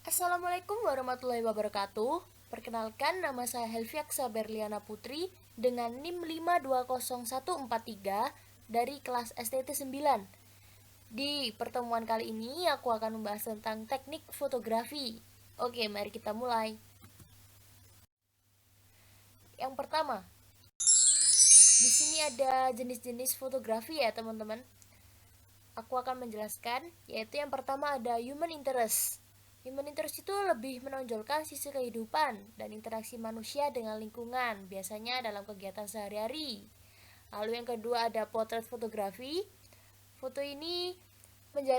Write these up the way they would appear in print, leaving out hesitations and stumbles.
Assalamualaikum warahmatullahi wabarakatuh. Perkenalkan, nama saya Helviaksa Berliana Putri dengan NIM 520143 dari kelas STT 9. Di pertemuan kali ini aku akan membahas tentang teknik fotografi. Oke, mari kita mulai. Yang pertama, di sini ada jenis-jenis fotografi ya, teman-teman. Aku akan menjelaskan, yaitu yang pertama ada human interest. Human interest itu lebih menonjolkan sisi kehidupan dan interaksi manusia dengan lingkungan, biasanya dalam kegiatan sehari-hari. Lalu yang kedua ada potret fotografi. Foto ini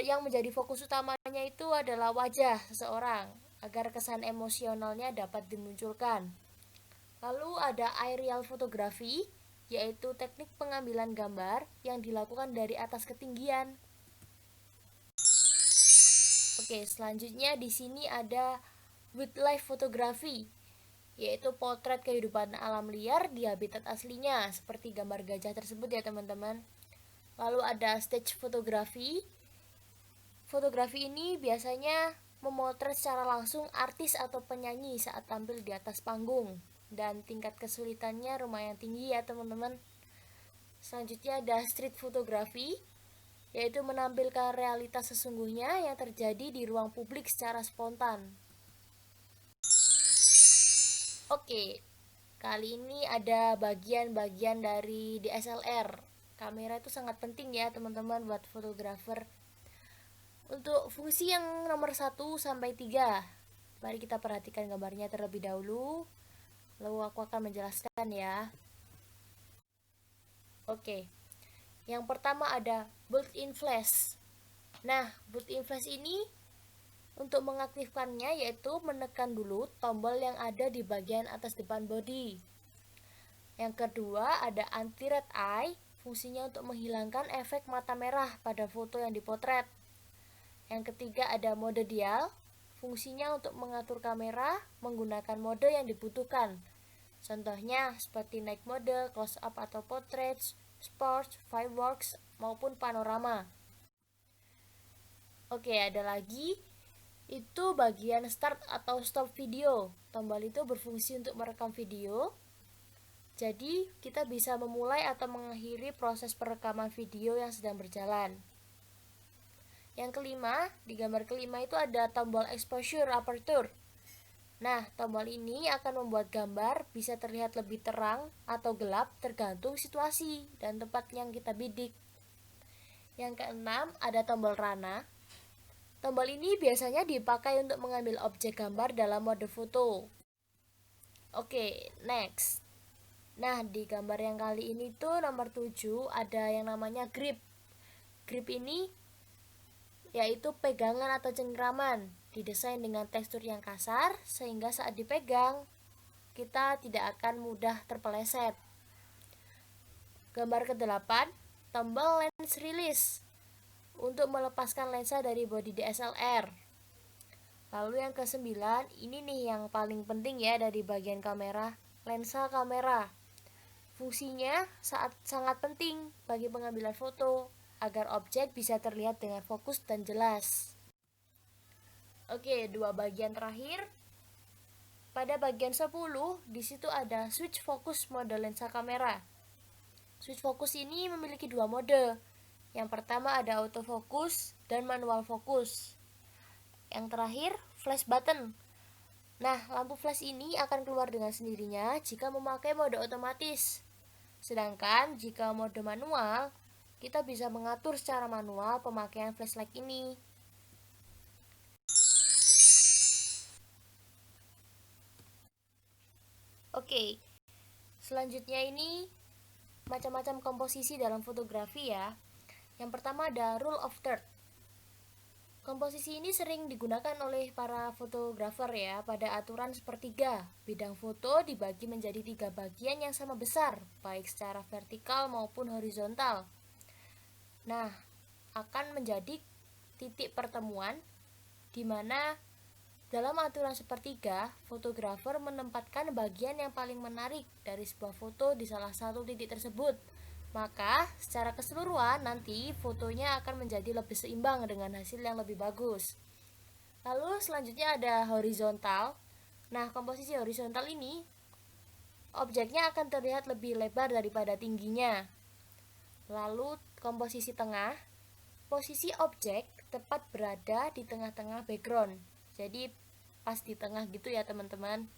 yang menjadi fokus utamanya itu adalah wajah seseorang agar kesan emosionalnya dapat dimunculkan. Lalu ada aerial fotografi, yaitu teknik pengambilan gambar yang dilakukan dari atas ketinggian. Oke, selanjutnya di sini ada wildlife photography, yaitu potret kehidupan alam liar di habitat aslinya, seperti gambar gajah tersebut ya teman-teman. Lalu ada stage photography. Fotografi ini biasanya memotret secara langsung artis atau penyanyi saat tampil di atas panggung, dan tingkat kesulitannya lumayan tinggi ya teman-teman. Selanjutnya ada street photography, yaitu menampilkan realitas sesungguhnya yang terjadi di ruang publik secara spontan. Oke, kali ini ada bagian-bagian dari DSLR. Kamera itu sangat penting ya teman-teman buat fotografer. Untuk fungsi yang nomor 1 sampai 3, mari kita perhatikan gambarnya terlebih dahulu, lalu aku akan menjelaskan ya. Oke, yang pertama ada built-in flash. Nah, built-in flash ini untuk mengaktifkannya yaitu menekan dulu tombol yang ada di bagian atas depan body. Yang kedua ada anti-red eye, fungsinya untuk menghilangkan efek mata merah pada foto yang dipotret. Yang ketiga ada mode dial, fungsinya untuk mengatur kamera menggunakan mode yang dibutuhkan. Contohnya seperti night mode, close up atau portrait, sport, fireworks, maupun panorama. Oke, ada lagi, itu bagian start atau stop video. Tombol itu berfungsi untuk merekam video. Jadi, kita bisa memulai atau mengakhiri proses perekaman video yang sedang berjalan. Yang kelima, di gambar kelima itu ada tombol exposure aperture. Nah, tombol ini akan membuat gambar bisa terlihat lebih terang atau gelap tergantung situasi dan tempat yang kita bidik. Yang keenam, ada tombol rana. Tombol ini biasanya dipakai untuk mengambil objek gambar dalam mode foto. Oke, next. Nah, di gambar yang kali ini tuh nomor 7 ada yang namanya grip. Grip ini yaitu pegangan atau cengkraman, didesain dengan tekstur yang kasar sehingga saat dipegang kita tidak akan mudah terpeleset. Gambar ke-8, tombol lens release untuk melepaskan lensa dari bodi DSLR. Lalu yang ke-9, ini nih yang paling penting ya dari bagian kamera, lensa kamera. Fungsinya sangat penting bagi pengambilan foto agar objek bisa terlihat dengan fokus dan jelas. Oke, dua bagian terakhir. Pada bagian 10, di situ ada switch focus mode lensa kamera. Switch focus ini memiliki dua mode. Yang pertama ada autofocus dan manual focus. Yang terakhir, flash button. Nah, lampu flash ini akan keluar dengan sendirinya jika memakai mode otomatis. Sedangkan jika mode manual, kita bisa mengatur secara manual pemakaian flashlight ini. Oke, selanjutnya ini macam-macam komposisi dalam fotografi ya. Yang pertama ada rule of third. Komposisi ini sering digunakan oleh para fotografer ya pada aturan sepertiga. Bidang foto dibagi menjadi 3 bagian yang sama besar, baik secara vertikal maupun horizontal. Nah, akan menjadi titik pertemuan di mana dalam aturan sepertiga, fotografer menempatkan bagian yang paling menarik dari sebuah foto di salah satu titik tersebut. Maka, secara keseluruhan nanti fotonya akan menjadi lebih seimbang dengan hasil yang lebih bagus. Lalu selanjutnya ada horizontal. Nah, komposisi horizontal ini objeknya akan terlihat lebih lebar daripada tingginya. Lalu komposisi tengah, posisi objek tepat berada di tengah-tengah background. Jadi pas di tengah gitu ya teman-teman.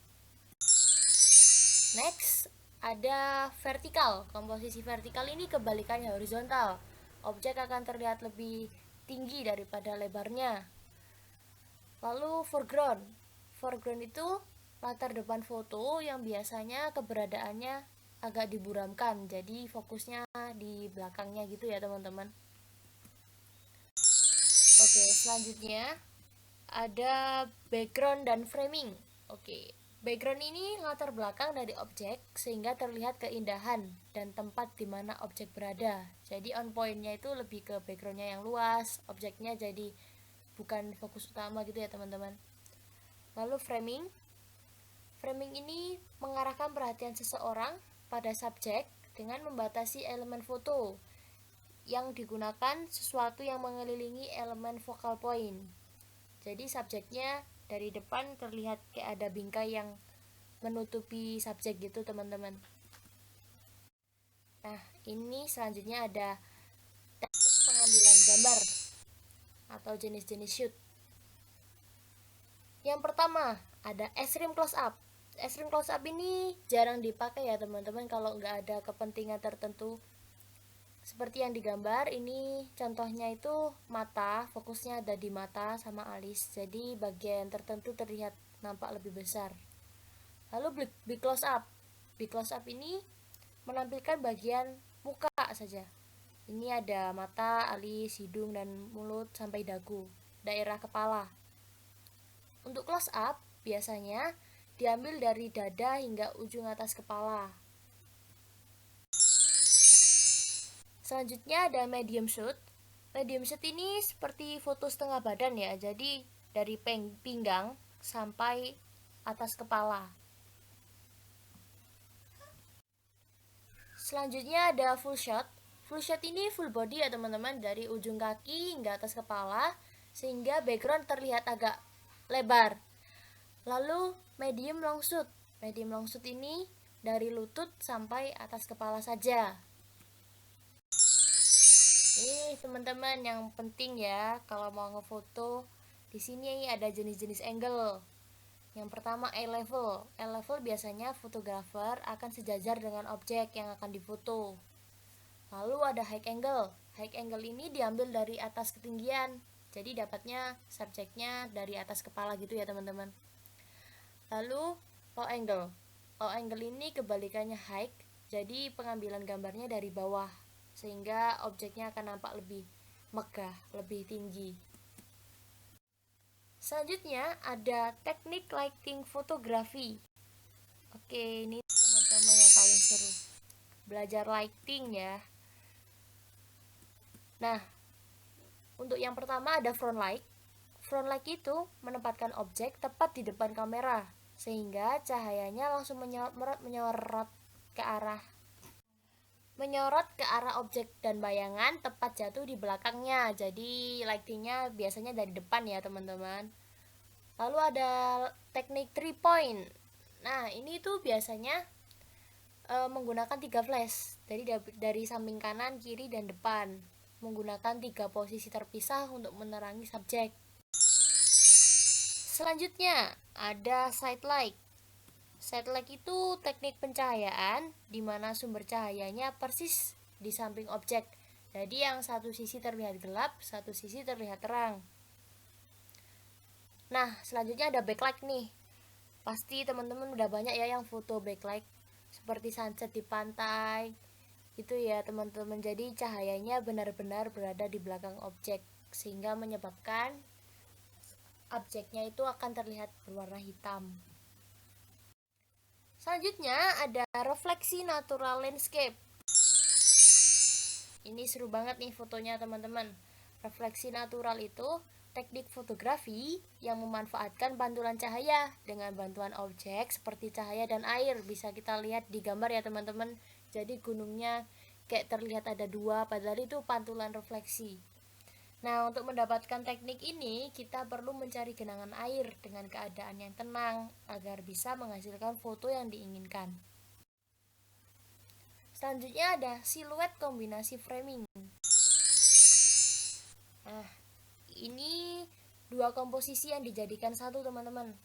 Next, ada vertikal. Komposisi vertikal ini kebalikannya horizontal. Objek akan terlihat lebih tinggi daripada lebarnya. Lalu foreground. Foreground itu latar depan foto yang biasanya keberadaannya agak diburamkan. Jadi fokusnya di belakangnya gitu ya teman-teman. Oke, selanjutnya ada background dan framing. Oke, background ini latar belakang dari objek sehingga terlihat keindahan dan tempat di mana objek berada. Jadi on point-nya itu lebih ke background-nya yang luas, objeknya jadi bukan fokus utama gitu ya teman-teman. Lalu framing. Framing ini mengarahkan perhatian seseorang pada subjek dengan membatasi elemen foto yang digunakan sesuatu yang mengelilingi elemen focal point. Jadi subjeknya dari depan terlihat kayak ada bingkai yang menutupi subjek gitu teman-teman. Nah, ini selanjutnya ada teknik pengambilan gambar atau jenis-jenis shoot. Yang pertama, ada extreme close up. Extreme close up ini jarang dipakai ya teman-teman kalau nggak ada kepentingan tertentu. Seperti yang digambar ini contohnya itu mata, fokusnya ada di mata sama alis. Jadi bagian tertentu terlihat nampak lebih besar. Lalu big close up. Big close up ini menampilkan bagian muka saja. Ini ada mata, alis, hidung dan mulut sampai dagu, daerah kepala. Untuk close up biasanya diambil dari dada hingga ujung atas kepala. Selanjutnya ada medium shoot. Medium shoot ini seperti foto setengah badan ya, jadi dari pinggang sampai atas kepala. Selanjutnya ada full shot. Full shot ini full body ya teman-teman, dari ujung kaki hingga atas kepala, sehingga background terlihat agak lebar. Lalu medium long shoot. Medium long shoot ini dari lutut sampai atas kepala saja. Teman-teman yang penting ya kalau mau ngefoto, di sini ada jenis-jenis angle. Yang pertama eye level. Eye level biasanya fotografer akan sejajar dengan objek yang akan difoto. Lalu ada high angle. High angle ini diambil dari atas ketinggian. Jadi dapatnya subjeknya dari atas kepala gitu ya teman-teman. Lalu low angle. Low angle ini kebalikannya high. Jadi pengambilan gambarnya dari bawah, sehingga objeknya akan nampak lebih megah, lebih tinggi. Selanjutnya ada teknik lighting fotografi. Oke, ini teman-teman yang paling seru. Belajar lighting ya. Nah, untuk yang pertama ada front light. Front light itu menempatkan objek tepat di depan kamera, sehingga cahayanya langsung menyorot ke arah objek dan bayangan tepat jatuh di belakangnya. Jadi lightingnya biasanya dari depan ya teman-teman. Lalu ada teknik 3 point. Nah ini tuh biasanya menggunakan 3 flash. Jadi dari samping kanan, kiri, dan depan, menggunakan 3 posisi terpisah untuk menerangi subjek. Selanjutnya ada side light. Side light itu teknik pencahayaan di mana sumber cahayanya persis di samping objek. Jadi yang satu sisi terlihat gelap, satu sisi terlihat terang. Nah, selanjutnya ada backlight nih. Pasti teman-teman udah banyak ya yang foto backlight seperti sunset di pantai. Itu ya teman-teman. Jadi cahayanya benar-benar berada di belakang objek sehingga menyebabkan objeknya itu akan terlihat berwarna hitam. Selanjutnya ada refleksi natural landscape. Ini seru banget nih fotonya teman-teman. Refleksi natural itu teknik fotografi yang memanfaatkan pantulan cahaya dengan bantuan objek seperti cahaya dan air. Bisa kita lihat di gambar ya teman-teman. Jadi gunungnya kayak terlihat ada dua, padahal itu pantulan refleksi. Nah, untuk mendapatkan teknik ini, kita perlu mencari genangan air dengan keadaan yang tenang agar bisa menghasilkan foto yang diinginkan. Selanjutnya ada siluet kombinasi framing. Nah, ini dua komposisi yang dijadikan satu, teman-teman.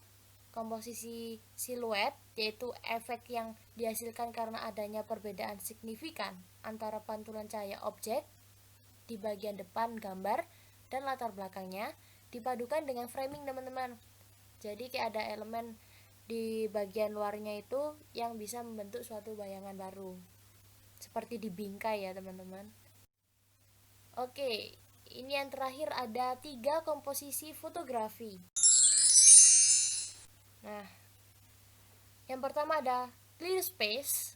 Komposisi siluet, yaitu efek yang dihasilkan karena adanya perbedaan signifikan antara pantulan cahaya objek di bagian depan gambar dan latar belakangnya, dipadukan dengan framing, teman-teman. Jadi kayak ada elemen di bagian luarnya itu yang bisa membentuk suatu bayangan baru, seperti di bingkai ya, teman-teman. Oke, ini yang terakhir ada 3 komposisi fotografi. Nah, yang pertama ada clear space,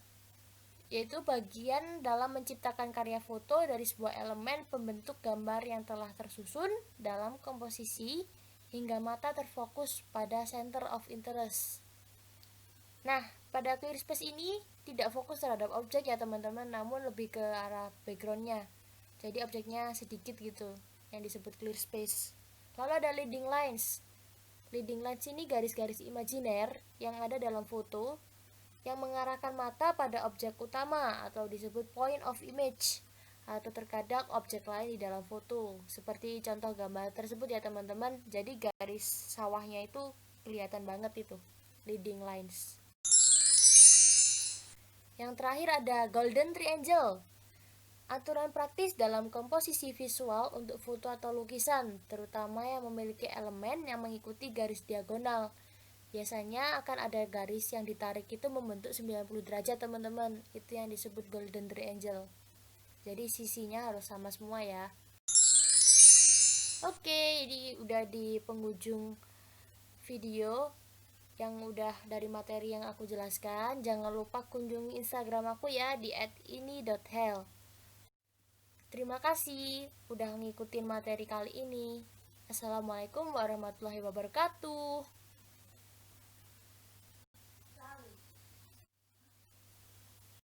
yaitu bagian dalam menciptakan karya foto dari sebuah elemen pembentuk gambar yang telah tersusun dalam komposisi hingga mata terfokus pada center of interest. Nah, pada clear space ini tidak fokus terhadap objek ya, teman-teman, namun lebih ke arah backgroundnya. Jadi objeknya sedikit gitu, yang disebut clear space. Lalu ada leading lines. Leading lines ini garis-garis imajiner yang ada dalam foto yang mengarahkan mata pada objek utama atau disebut point of image, atau terkadang objek lain di dalam foto, seperti contoh gambar tersebut ya, teman-teman. Jadi garis sawahnya itu kelihatan banget, itu leading lines. Yang terakhir ada golden triangle, aturan praktis dalam komposisi visual untuk foto atau lukisan, terutama yang memiliki elemen yang mengikuti garis diagonal. Biasanya akan ada garis yang ditarik itu membentuk 90 derajat, teman-teman. Itu yang disebut golden triangle. Jadi sisinya harus sama semua ya. Oke, ini udah di penghujung video yang udah dari materi yang aku jelaskan. Jangan lupa kunjungi Instagram aku ya di @ini.hel. Terima kasih udah ngikutin materi kali ini. Assalamualaikum warahmatullahi wabarakatuh.